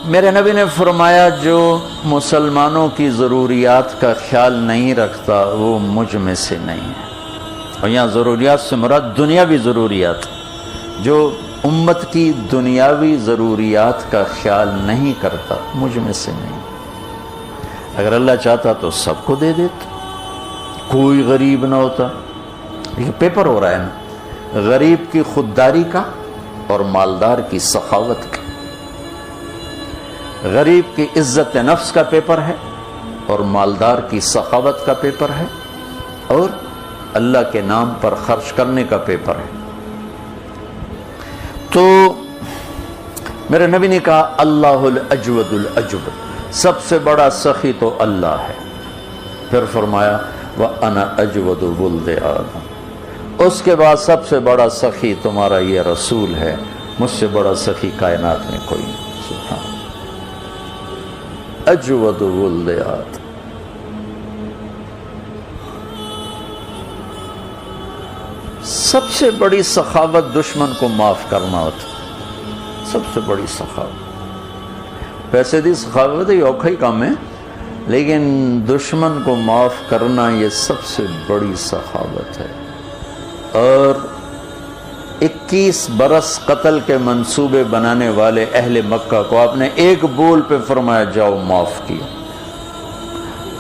میرے نبی نے فرمایا جو مسلمانوں کی ضروریات کا خیال نہیں رکھتا وہ مجھ میں سے نہیں ہے. اور یہاں ضروریات سے مراد دنیاوی ضروریات. جو امت کی دنیاوی ضروریات کا خیال نہیں کرتا مجھ میں سے نہیں. اگر اللہ چاہتا تو سب کو دے دیتا, کوئی غریب نہ ہوتا. یہ پیپر ہو رہا ہے نا, غریب کی خودداری کا اور مالدار کی سخاوت کا. غریب کی عزت نفس کا پیپر ہے اور مالدار کی سخاوت کا پیپر ہے, اور اللہ کے نام پر خرچ کرنے کا پیپر ہے. تو میرے نبی نے کہا اللہ الاجود الاجود, سب سے بڑا سخی تو اللہ ہے. پھر فرمایا وَأَنَا أَجْوَدُ وُلْدِ آدم, اس کے بعد سب سے بڑا سخی تمہارا یہ رسول ہے, مجھ سے بڑا سخی کائنات میں کوئی نہیں. سبحان اجود ولد آدم. سب سے بڑی سخاوت دشمن کو معاف کرنا ہوتا, سب سے بڑی سخاوت. پیسے دی سخاوت یہ اوکھا ہی کام ہے, لیکن دشمن کو معاف کرنا یہ سب سے بڑی سخاوت ہے. اور 21 برس قتل کے منصوبے بنانے والے اہل مکہ کو آپ نے ایک بول پہ فرمایا جاؤ معاف کیا.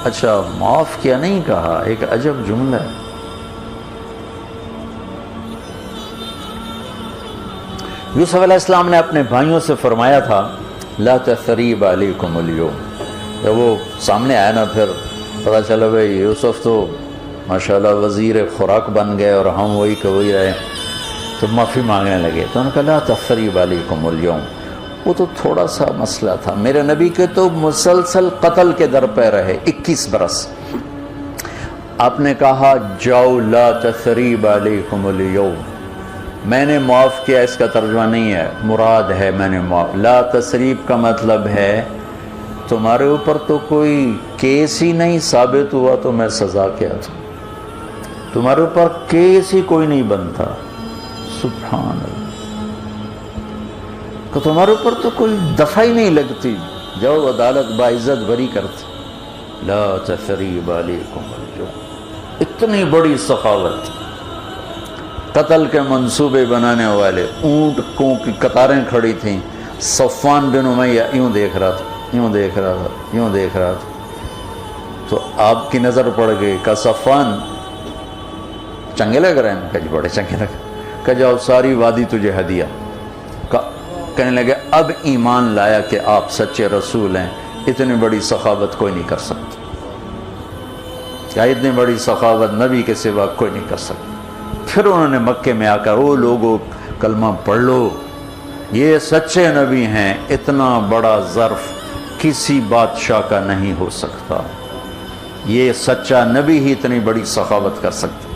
اچھا معاف کیا نہیں کہا, ایک عجب جملہ ہے. یوسف علیہ السلام نے اپنے بھائیوں سے فرمایا تھا لا تثریب علیکم اليوم. جب وہ سامنے آیا نا, پھر پتہ چلا بھائی یوسف تو ماشاءاللہ وزیر خوراک بن گئے اور ہم وہی کہ وہی رہے, تو معافی مانگنے لگے. تو انہوں نے کہا لا تثریب علیکم اليوم. وہ تو تھوڑا سا مسئلہ تھا. میرے نبی کے تو مسلسل قتل کے در پہ رہے 21 برس. آپ نے کہا جاؤ لا تثریب علیکم اليوم, میں نے معاف کیا, اس کا ترجمہ نہیں ہے, مراد ہے میں نے معاف. لا تثریب کا مطلب ہے تمہارے اوپر تو کوئی کیس ہی نہیں ثابت ہوا تو میں سزا کیا تھا. تمہارے اوپر کیس ہی کوئی نہیں بنتا. سبحان اللہ, کہ تمہارے اوپر تو کوئی دفعہ ہی نہیں لگتی, جاؤ عدالت باعزت بری کرتی. لا تثریب علیکم اليوم. اتنی بڑی سخاوت. قتل کے منصوبے بنانے والے اونٹ کو کی قطاریں کھڑی تھیں. صفوان بن امیہ یوں دیکھ رہا تھا, یوں دیکھ رہا تھا, یوں دیکھ رہا تھا. تو آپ کی نظر پڑ گئی. کہ صفوان چنگے لگ رہے ہیں؟ کہ جی بڑے چنگے لگ. کہ جاؤ ساری وادی تجھے ہدیہ. کہنے لگے اب ایمان لایا کہ آپ سچے رسول ہیں, اتنی بڑی سخاوت کوئی نہیں کر سکتا. کیا اتنی بڑی سخاوت نبی کے سوا کوئی نہیں کر سکتا. پھر انہوں نے مکے میں آ کر او لوگو کلمہ پڑھ لو, یہ سچے نبی ہیں, اتنا بڑا ظرف کسی بادشاہ کا نہیں ہو سکتا, یہ سچا نبی ہی اتنی بڑی سخاوت کر سکتا.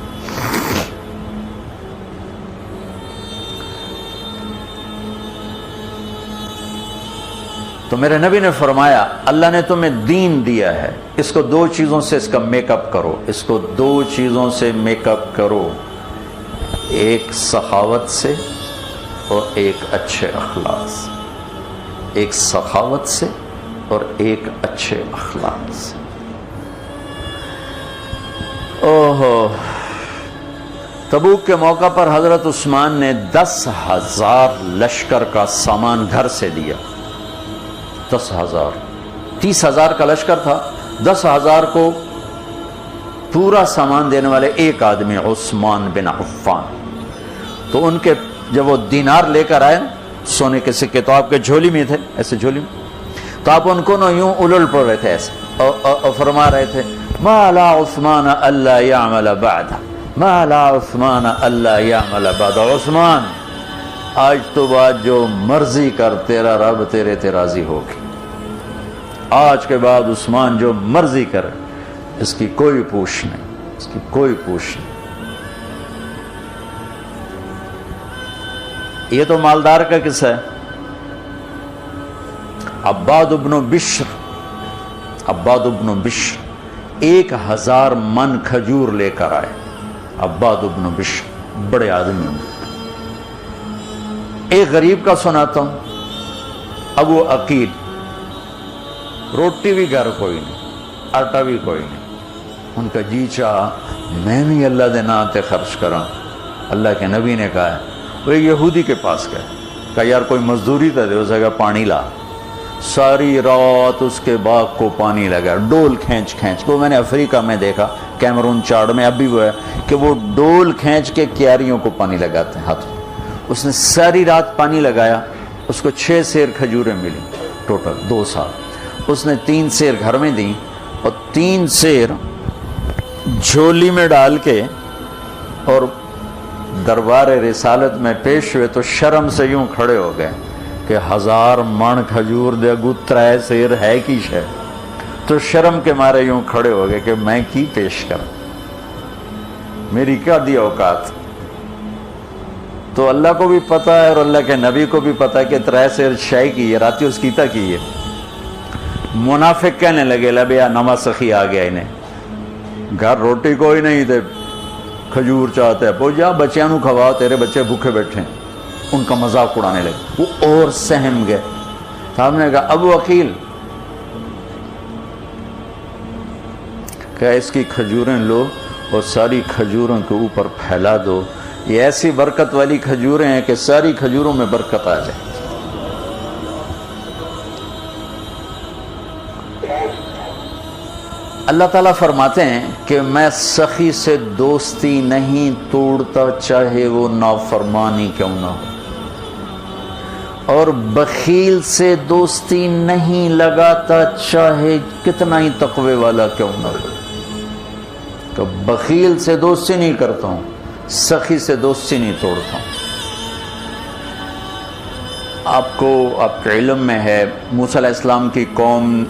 تو میرے نبی نے فرمایا اللہ نے تمہیں دین دیا ہے, اس کو 2 چیزوں سے اس کا میک اپ کرو, اس کو 2 چیزوں سے میک اپ کرو, ایک سخاوت سے اور ایک اچھے اخلاق سے. ایک سخاوت سے اور ایک اچھے اخلاق سے. اوہو, تبوک کے موقع پر حضرت عثمان نے 10,000 لشکر کا سامان گھر سے دیا. 10,000, 30,000 کا لشکر تھا, 10,000 کو پورا سامان دینے والے ایک آدمی عثمان بن عفان. تو ان کے جب وہ دینار لے کر آئے سونے کے سکے, تو آپ کے جھولی میں تھے, ایسے جھولی میں, تو آپ ان کو یوں الل پڑ رہے تھے ایسے, اور فرما رہے تھے ما لا عثمان اللہ یعمل بعد, ما لا عثمان اللہ یعمل بعد. عثمان آج تو بعد جو مرضی کر, تیرا رب تیرے تے راضی ہوگی. آج کے بعد عثمان جو مرضی کرے, اس کی کوئی پوچھ نہیں, اس کی کوئی پوچھ نہیں. یہ تو مالدار کا قصہ ہے. عباد بن بشر, عباد بن بشر 1,000 من کھجور لے کر آئے. عباد بن بشر بڑے آدمی ہوں. ایک غریب کا سناتا ہوں, ابو عقیل روٹی بھی گھر کوئی نہیں، آٹا بھی کوئی نہیں۔ ان کا جی چاہا میں بھی اللہ دے نام تے خرچ کراں۔ اللہ کے نبی نے کہا ہے، وہ ایک یہودی کے پاس گئے، کہا یار کوئی مزدوری تو دے، اس نے کہا پانی لا۔ ساری رات اس کے باغ کو پانی لگا، ڈول کھینچ کھینچ کو۔ میں نے افریقہ میں دیکھا، کیمرون چاڑ میں اب بھی وہ ہے کہ وہ ڈول کھینچ کے کیاریوں کو پانی لگاتے ہیں ہاتھ میں۔ اس نے ساری رات پانی لگایا، اس کو 6 سیر کھجوریں ملی ٹوٹل 2 سال۔ اس نے 3 سیر گھر میں دیں اور 3 سیر جھولی میں ڈال کے اور دربار رسالت میں پیش ہوئے تو شرم سے یوں کھڑے ہو گئے کہ 1000 من کھجور دے گو 3 سیر ہے کی شے، تو شرم کے مارے یوں کھڑے ہو گئے کہ میں کی پیش کروں، میری کیا دی اوقات۔ تو اللہ کو بھی پتہ ہے اور اللہ کے نبی کو بھی پتہ ہے کہ 3 سیر شے کی ہے، راتی اس کیتا کی ہے۔ منافق کہنے لگے لبیا نماز سخی آ گیا انہیں، گھر روٹی کوئی نہیں تھے، کھجور چاہتے ہیں، پو جا بچیاں نو کھواؤ، تیرے بچے بھوکے بیٹھے ہیں۔ ان کا مذاق اڑانے لگے، وہ اور سہم گئے۔ صاحب نے کہا ابو عقیل کہ اس کی کھجوریں لو اور ساری کھجوروں کے اوپر پھیلا دو، یہ ایسی برکت والی کھجوریں ہیں کہ ساری کھجوروں میں برکت آ جائے۔ اللہ تعالیٰ فرماتے ہیں کہ میں سخی سے دوستی نہیں توڑتا چاہے وہ نافرمانی کیوں نہ ہو، اور بخیل سے دوستی نہیں لگاتا چاہے کتنا ہی تقوی والا کیوں نہ ہو۔ کہ بخیل سے دوستی نہیں کرتا ہوں، سخی سے دوستی نہیں توڑتا ہوں۔ آپ کے علم میں ہے موسیٰ علیہ السلام کی قوم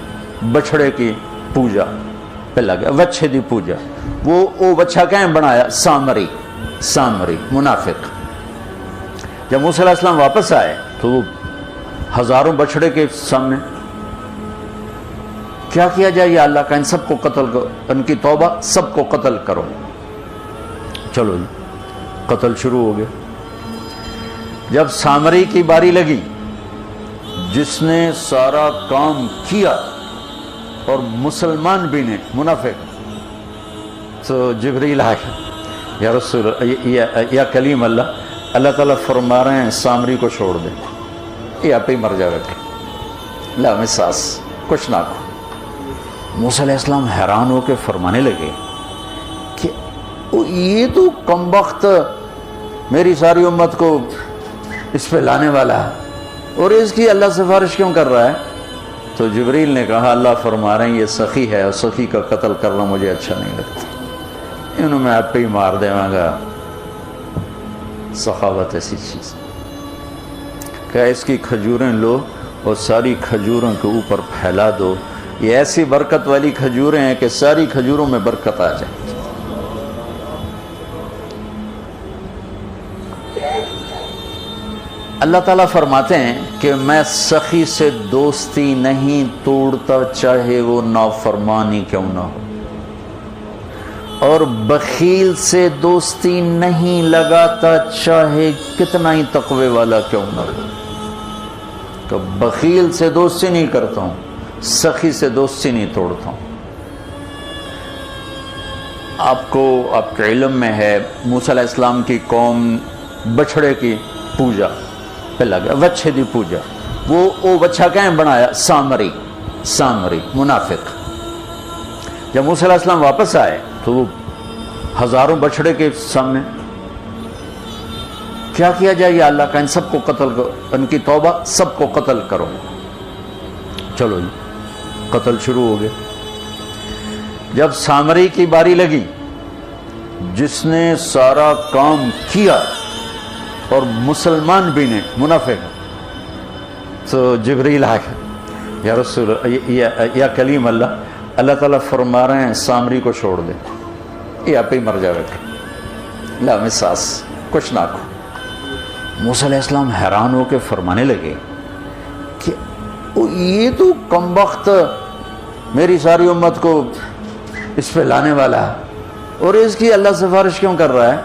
بچھڑے کی پوجا پہ لگا، وچھے دی پوجا۔ وہ بچہ کہیں بنایا؟ سامری منافق۔ جب موسیٰ علیہ السلام واپس آئے تو وہ ہزاروں بچھڑے کے سامنے کیا کیا جائے یا اللہ کا، ان سب کو قتل کرو، ان کی توبہ، سب کو قتل کرو۔ چلو جی قتل شروع ہو گیا۔ جب سامری کی باری لگی جس نے سارا کام کیا اور مسلمان بھی نے، منافق، تو جبریل آیا، یا رسول یا کلیم اللہ، اللہ تعالیٰ فرما رہے ہیں سامری کو چھوڑ دیں، یہ آپ ہی مر جائے گا، لا میں ساس کچھ نہ کہو۔ موسیٰ علیہ السلام حیران ہو کے فرمانے لگے کہ یہ تو کمبخت میری ساری امت کو اس پہ لانے والا ہے اور اس کی اللہ سفارش کیوں کر رہا ہے؟ تو جبریل نے کہا اللہ فرما رہے ہیں یہ سخی ہے اور سخی کا قتل کرنا مجھے اچھا نہیں لگتا، انہوں میں آپ پہ ہی مار دے گا۔ سخاوت ایسی چیز کہ اس کی کھجوریں لو اور ساری کھجوروں کے اوپر پھیلا دو، یہ ایسی برکت والی کھجوریں ہیں کہ ساری کھجوروں میں برکت آ جائے۔ اللہ تعالیٰ فرماتے ہیں کہ میں سخی سے دوستی نہیں توڑتا چاہے وہ نافرمانی کیوں نہ ہو، اور بخیل سے دوستی نہیں لگاتا چاہے کتنا ہی تقوی والا کیوں نہ ہو۔ کہ بخیل سے دوستی نہیں کرتا ہوں، سخی سے دوستی نہیں توڑتا ہوں۔ آپ کے علم میں ہے موسیٰ علیہ السلام کی قوم بچھڑے کی پوجا پہ لگا، وچھے دی پوجا۔ وہ بچہ کہیں بنایا؟ سامری منافق۔ جب موسیٰ علیہ السلام واپس آئے تو وہ ہزاروں بچھڑے کے سامنے کیا کیا جائے یا اللہ کا، ان سب کو قتل کرو، ان کی توبہ، سب کو قتل کرو۔ چلو جی قتل شروع ہو گیا۔ جب سامری کی باری لگی جس نے سارا کام کیا اور مسلمان بھی نے، منافق، تو جبریل آیا، یا رسول یا کلیم اللہ، اللہ تعالیٰ فرما رہے ہیں سامری کو چھوڑ دیں، یہ آپ ہی مر جائے گا، لا میں ساس کچھ نہ کہو۔ موسیٰ علیہ السلام حیران ہو کے فرمانے لگے کہ یہ تو کمبخت میری ساری امت کو اس پہ لانے والا ہے اور اس کی اللہ سفارش کیوں کر رہا ہے؟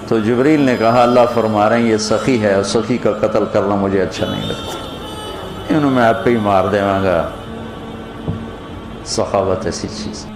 تو جبریل نے کہا اللہ فرما رہے ہیں یہ سخی ہے اور سخی کا قتل کرنا مجھے اچھا نہیں لگتا، انہوں میں آپ پہ ہی مار دے گا۔ سخاوت ایسی چیز.